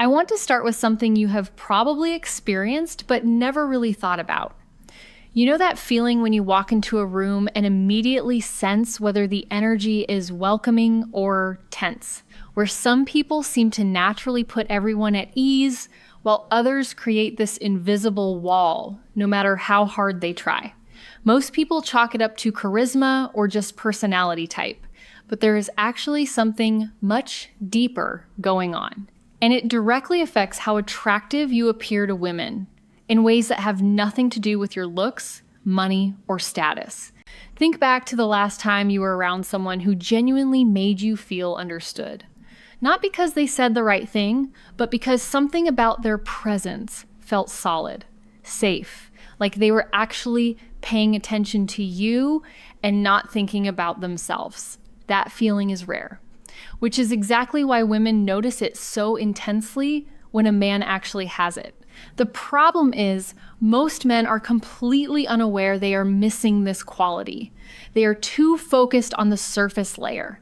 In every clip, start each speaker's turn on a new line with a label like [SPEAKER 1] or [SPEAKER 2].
[SPEAKER 1] I want to start with something you have probably experienced but never really thought about. You know that feeling when you walk into a room and immediately sense whether the energy is welcoming or tense, where some people seem to naturally put everyone at ease, while others create this invisible wall, no matter how hard they try. Most people chalk it up to charisma or just personality type, but there is actually something much deeper going on. And it directly affects how attractive you appear to women in ways that have nothing to do with your looks, money, or status. Think back to the last time you were around someone who genuinely made you feel understood. Not because they said the right thing, but because something about their presence felt solid, safe, like they were actually paying attention to you and not thinking about themselves. That feeling is rare, which is exactly why women notice it so intensely when a man actually has it. The problem is most men are completely unaware they are missing this quality. They are too focused on the surface layer.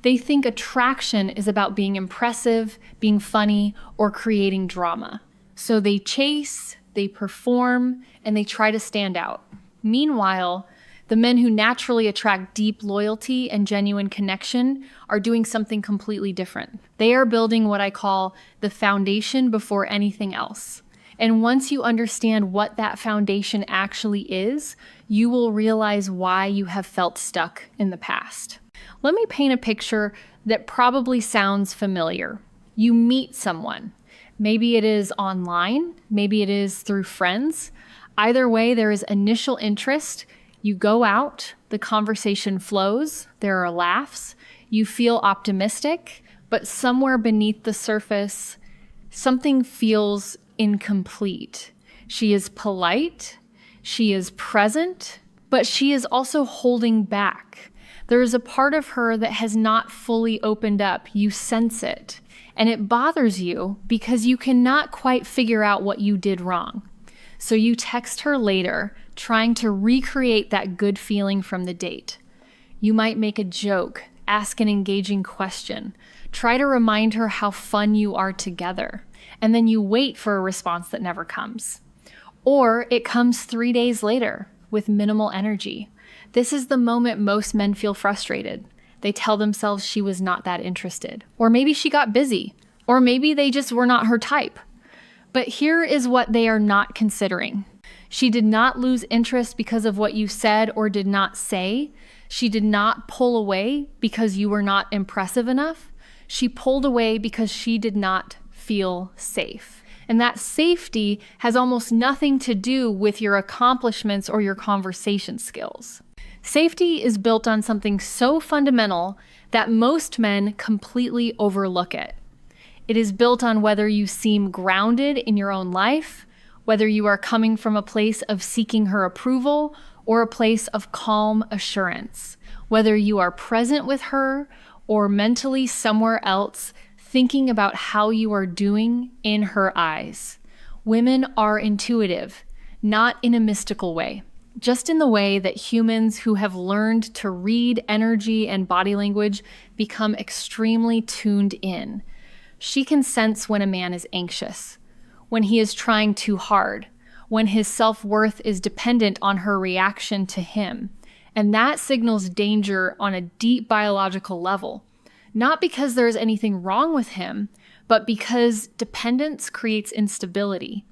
[SPEAKER 1] They think attraction is about being impressive, being funny, or creating drama. So they chase, they perform, and they try to stand out. Meanwhile, the men who naturally attract deep loyalty and genuine connection are doing something completely different. They are building what I call the foundation before anything else. And once you understand what that foundation actually is, you will realize why you have felt stuck in the past. Let me paint a picture that probably sounds familiar. You meet someone. Maybe it is online, maybe it is through friends. Either way, there is initial interest. You go out, the conversation flows, there are laughs, you feel optimistic, but somewhere beneath the surface, something feels incomplete. She is polite, she is present, but she is also holding back. There is a part of her that has not fully opened up. You sense it, and it bothers you because you cannot quite figure out what you did wrong. So you text her later, trying to recreate that good feeling from the date. You might make a joke, ask an engaging question, try to remind her how fun you are together, and then you wait for a response that never comes. Or it comes 3 days later with minimal energy. This is the moment most men feel frustrated. They tell themselves she was not that interested. Or maybe she got busy. Or maybe they just were not her type. But here is what they are not considering. She did not lose interest because of what you said or did not say. She did not pull away because you were not impressive enough. She pulled away because she did not feel safe. And that safety has almost nothing to do with your accomplishments or your conversation skills. Safety is built on something so fundamental that most men completely overlook it. It is built on whether you seem grounded in your own life, whether you are coming from a place of seeking her approval or a place of calm assurance, whether you are present with her or mentally somewhere else thinking about how you are doing in her eyes. Women are intuitive, not in a mystical way, just in the way that humans who have learned to read energy and body language become extremely tuned in. She can sense when a man is anxious, when he is trying too hard, when his self-worth is dependent on her reaction to him. And that signals danger on a deep biological level, not because there is anything wrong with him, but because dependence creates instability.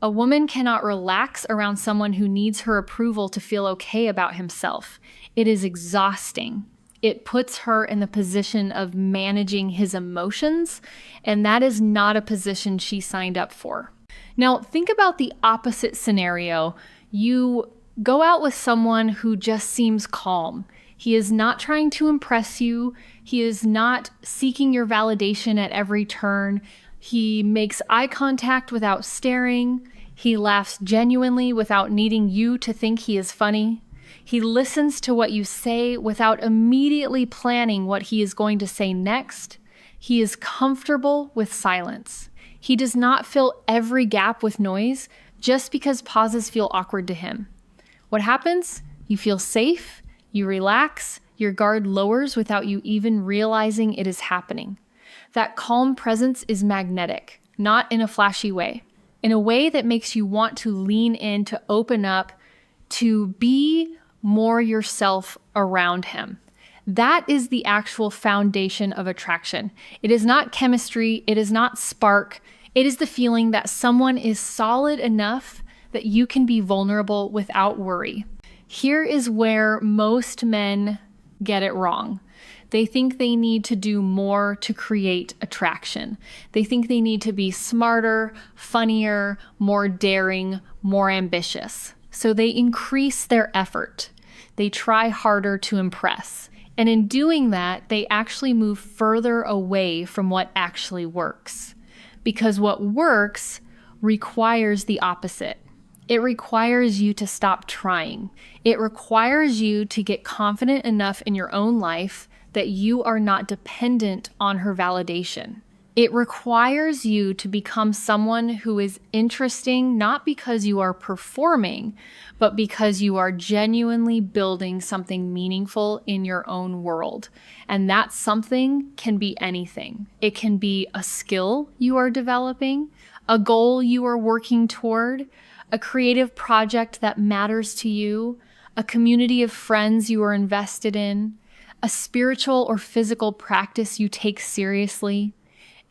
[SPEAKER 1] A woman cannot relax around someone who needs her approval to feel okay about himself. It is exhausting. It puts her in the position of managing his emotions, and that is not a position she signed up for. Now, think about the opposite scenario. You go out with someone who just seems calm. He is not trying to impress you. He is not seeking your validation at every turn. He makes eye contact without staring. He laughs genuinely without needing you to think he is funny. He listens to what you say without immediately planning what he is going to say next. He is comfortable with silence. He does not fill every gap with noise just because pauses feel awkward to him. What happens? You feel safe, you relax, your guard lowers without you even realizing it is happening. That calm presence is magnetic. not in a flashy way, in a way that makes you want to lean in, to open up, to be more yourself around him. That is the actual foundation of attraction. It is not chemistry. It is not spark. It is the feeling that someone is solid enough that you can be vulnerable without worry. Here is where most men get it wrong. They think they need to do more to create attraction. They think they need to be smarter, funnier, more daring, more ambitious. So they increase their effort. They try harder to impress. And in doing that, they actually move further away from what actually works. Because what works requires the opposite. It requires you to stop trying. It requires you to get confident enough in your own life that you are not dependent on her validation. It requires you to become someone who is interesting, not because you are performing, but because you are genuinely building something meaningful in your own world. And that something can be anything. It can be a skill you are developing, a goal you are working toward, a creative project that matters to you, a community of friends you are invested in, a spiritual or physical practice you take seriously,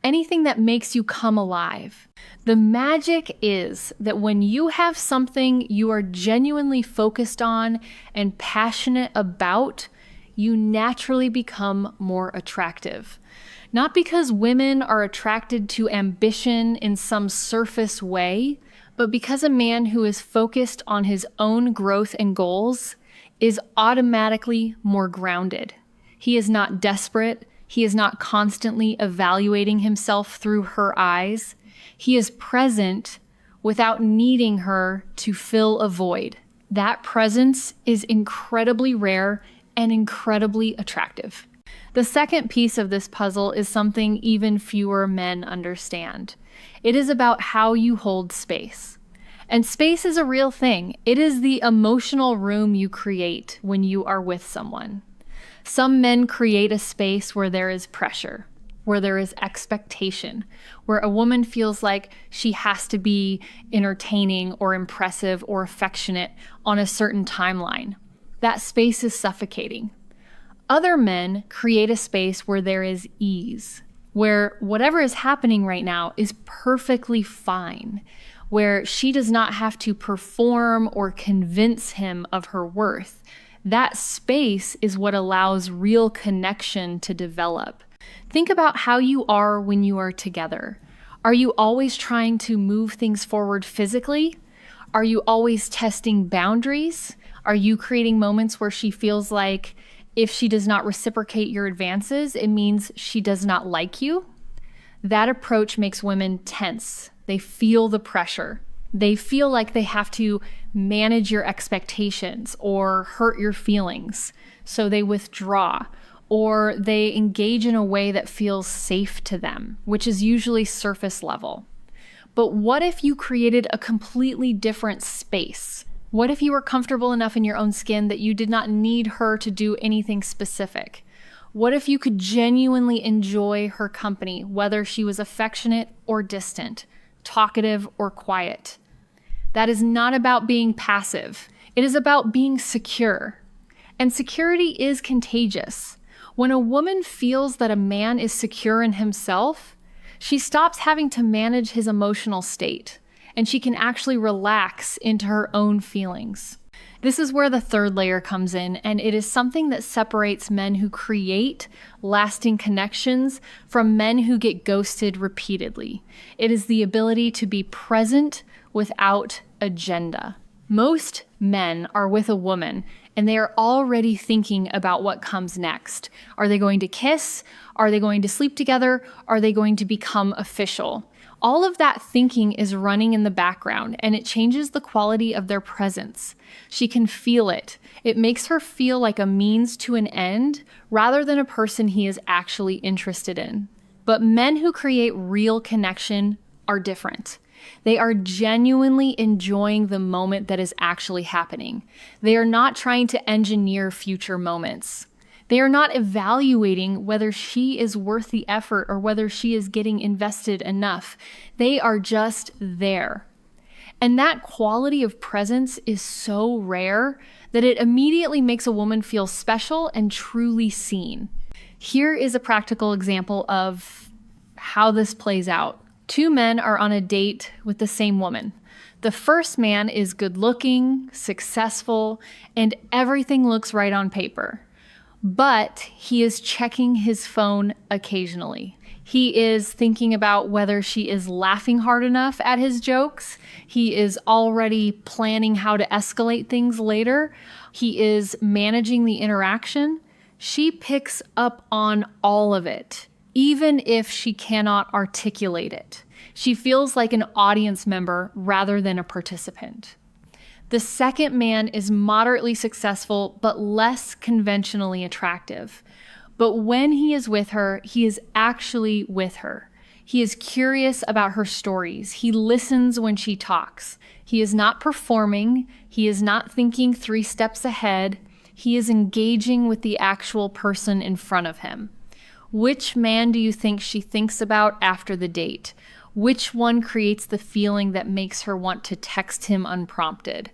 [SPEAKER 1] anything that makes you come alive. The magic is that when you have something you are genuinely focused on and passionate about, you naturally become more attractive. Not because women are attracted to ambition in some surface way, but because a man who is focused on his own growth and goals is automatically more grounded. He is not desperate. He is not constantly evaluating himself through her eyes. He is present without needing her to fill a void. That presence is incredibly rare and incredibly attractive. The second piece of this puzzle is something even fewer men understand. It is about how you hold space. And space is a real thing. It is the emotional room you create when you are with someone. Some men create a space where there is pressure, where there is expectation, where a woman feels like she has to be entertaining or impressive or affectionate on a certain timeline. That space is suffocating. Other men create a space where there is ease, where whatever is happening right now is perfectly fine, where she does not have to perform or convince him of her worth. That space is what allows real connection to develop. Think about how you are when you are together. Are you always trying to move things forward physically? Are you always testing boundaries? Are you creating moments where she feels like if she does not reciprocate your advances, it means she does not like you? That approach makes women tense. They feel the pressure. They feel like they have to manage your expectations or hurt your feelings. So they withdraw or they engage in a way that feels safe to them, which is usually surface level. But what if you created a completely different space? What if you were comfortable enough in your own skin that you did not need her to do anything specific? What if you could genuinely enjoy her company, whether she was affectionate or distant, talkative or quiet? That is not about being passive. It is about being secure. And security is contagious. When a woman feels that a man is secure in himself, she stops having to manage his emotional state, and she can actually relax into her own feelings. This is where the third layer comes in, and it is something that separates men who create lasting connections from men who get ghosted repeatedly. It is the ability to be present without agenda. Most men are with a woman and they are already thinking about what comes next. Are they going to kiss? Are they going to sleep together? Are they going to become official? All of that thinking is running in the background and it changes the quality of their presence. She can feel it. It makes her feel like a means to an end rather than a person he is actually interested in. But men who create real connection are different. They are genuinely enjoying the moment that is actually happening. They are not trying to engineer future moments. They are not evaluating whether she is worth the effort or whether she is getting invested enough. They are just there. And that quality of presence is so rare that it immediately makes a woman feel special and truly seen. Here is a practical example of how this plays out. Two men are on a date with the same woman. The first man is good-looking, successful, and everything looks right on paper. But he is checking his phone occasionally. He is thinking about whether she is laughing hard enough at his jokes. He is already planning how to escalate things later. He is managing the interaction. She picks up on all of it, even if she cannot articulate it. She feels like an audience member rather than a participant. The second man is moderately successful, but less conventionally attractive. But when he is with her, he is actually with her. He is curious about her stories. He listens when she talks. He is not performing. He is not thinking 3 steps ahead. He is engaging with the actual person in front of him. Which man do you think she thinks about after the date? Which one creates the feeling that makes her want to text him unprompted?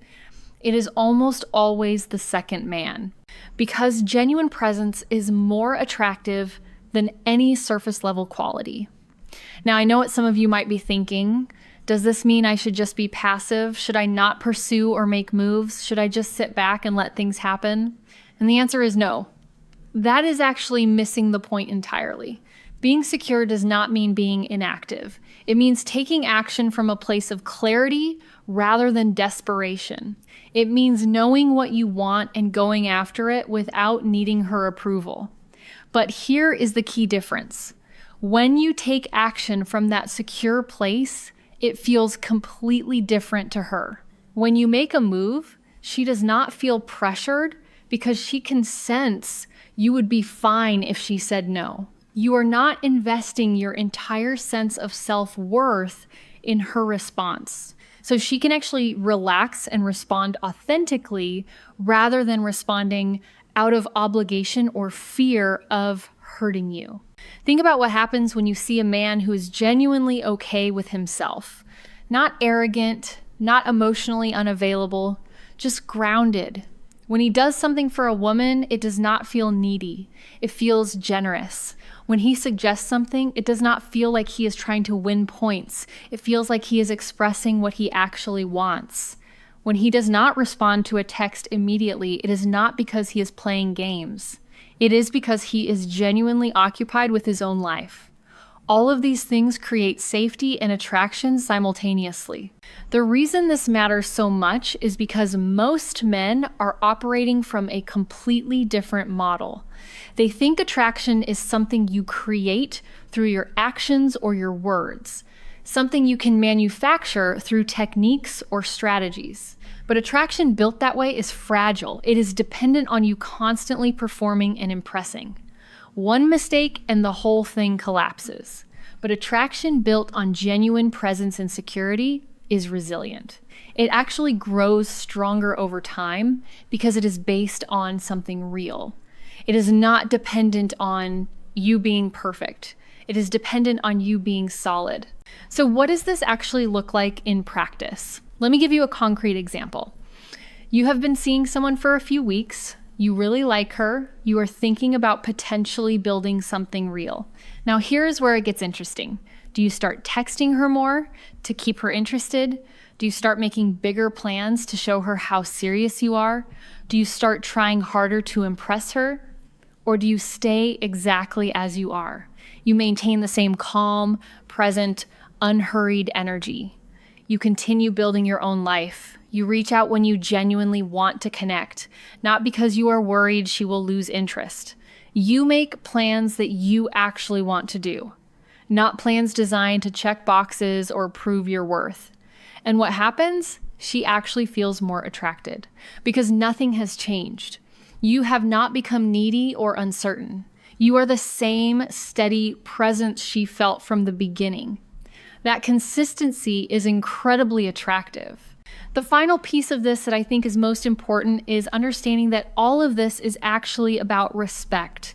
[SPEAKER 1] It is almost always the second man, because genuine presence is more attractive than any surface level quality. Now, I know what some of you might be thinking. Does this mean I should just be passive? Should I not pursue or make moves? Should I just sit back and let things happen? And the answer is no. That is actually missing the point entirely. Being secure does not mean being inactive. It means taking action from a place of clarity rather than desperation. It means knowing what you want and going after it without needing her approval. But here is the key difference. When you take action from that secure place, it feels completely different to her. When you make a move, she does not feel pressured because she can sense you would be fine if she said no. You are not investing your entire sense of self-worth in her response. So she can actually relax and respond authentically rather than responding out of obligation or fear of hurting you. Think about what happens when you see a man who is genuinely okay with himself. Not arrogant, not emotionally unavailable, just grounded. When he does something for a woman, it does not feel needy. It feels generous. When he suggests something, it does not feel like he is trying to win points. It feels like he is expressing what he actually wants. When he does not respond to a text immediately, it is not because he is playing games. It is because he is genuinely occupied with his own life. All of these things create safety and attraction simultaneously. The reason this matters so much is because most men are operating from a completely different model. They think attraction is something you create through your actions or your words, something you can manufacture through techniques or strategies. But attraction built that way is fragile. It is dependent on you constantly performing and impressing. One mistake and the whole thing collapses. But attraction built on genuine presence and security is resilient. It actually grows stronger over time because it is based on something real. It is not dependent on you being perfect. It is dependent on you being solid. So what does this actually look like in practice? Let me give you a concrete example. You have been seeing someone for a few weeks. You really like her. You are thinking about potentially building something real. Now, here's where it gets interesting. Do you start texting her more to keep her interested? Do you start making bigger plans to show her how serious you are? Do you start trying harder to impress her? Or do you stay exactly as you are? You maintain the same calm, present, unhurried energy. You continue building your own life. You reach out when you genuinely want to connect, not because you are worried she will lose interest. You make plans that you actually want to do, not plans designed to check boxes or prove your worth. And what happens? She actually feels more attracted because nothing has changed. You have not become needy or uncertain. You are the same steady presence she felt from the beginning. That consistency is incredibly attractive. The final piece of this that I think is most important is understanding that all of this is actually about respect,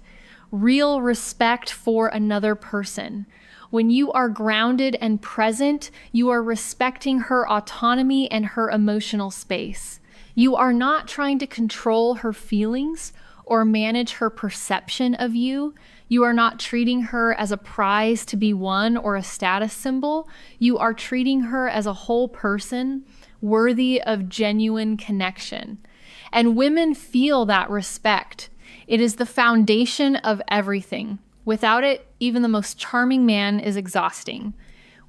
[SPEAKER 1] real respect for another person. When you are grounded and present, you are respecting her autonomy and her emotional space. You are not trying to control her feelings or manage her perception of you. You are not treating her as a prize to be won or a status symbol. You are treating her as a whole person worthy of genuine connection. And women feel that respect. It is the foundation of everything. Without it, even the most charming man is exhausting.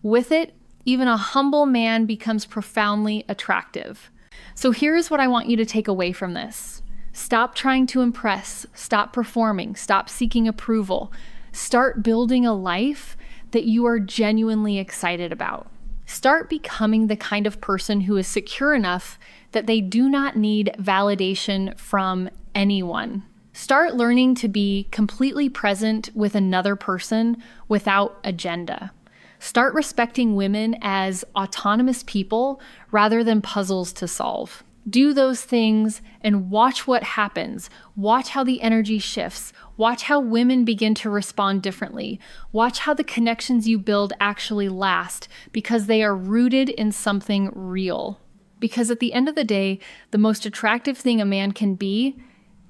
[SPEAKER 1] With it, even a humble man becomes profoundly attractive. So here's what I want you to take away from this. Stop trying to impress, stop performing, stop seeking approval. Start building a life that you are genuinely excited about. Start becoming the kind of person who is secure enough that they do not need validation from anyone. Start learning to be completely present with another person without agenda. Start respecting women as autonomous people rather than puzzles to solve. Do those things and watch what happens. Watch how the energy shifts. Watch how women begin to respond differently. Watch how the connections you build actually last because they are rooted in something real. Because at the end of the day, the most attractive thing a man can be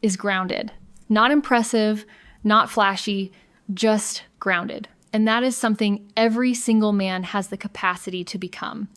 [SPEAKER 1] is grounded. Not impressive, not flashy, just grounded. And that is something every single man has the capacity to become.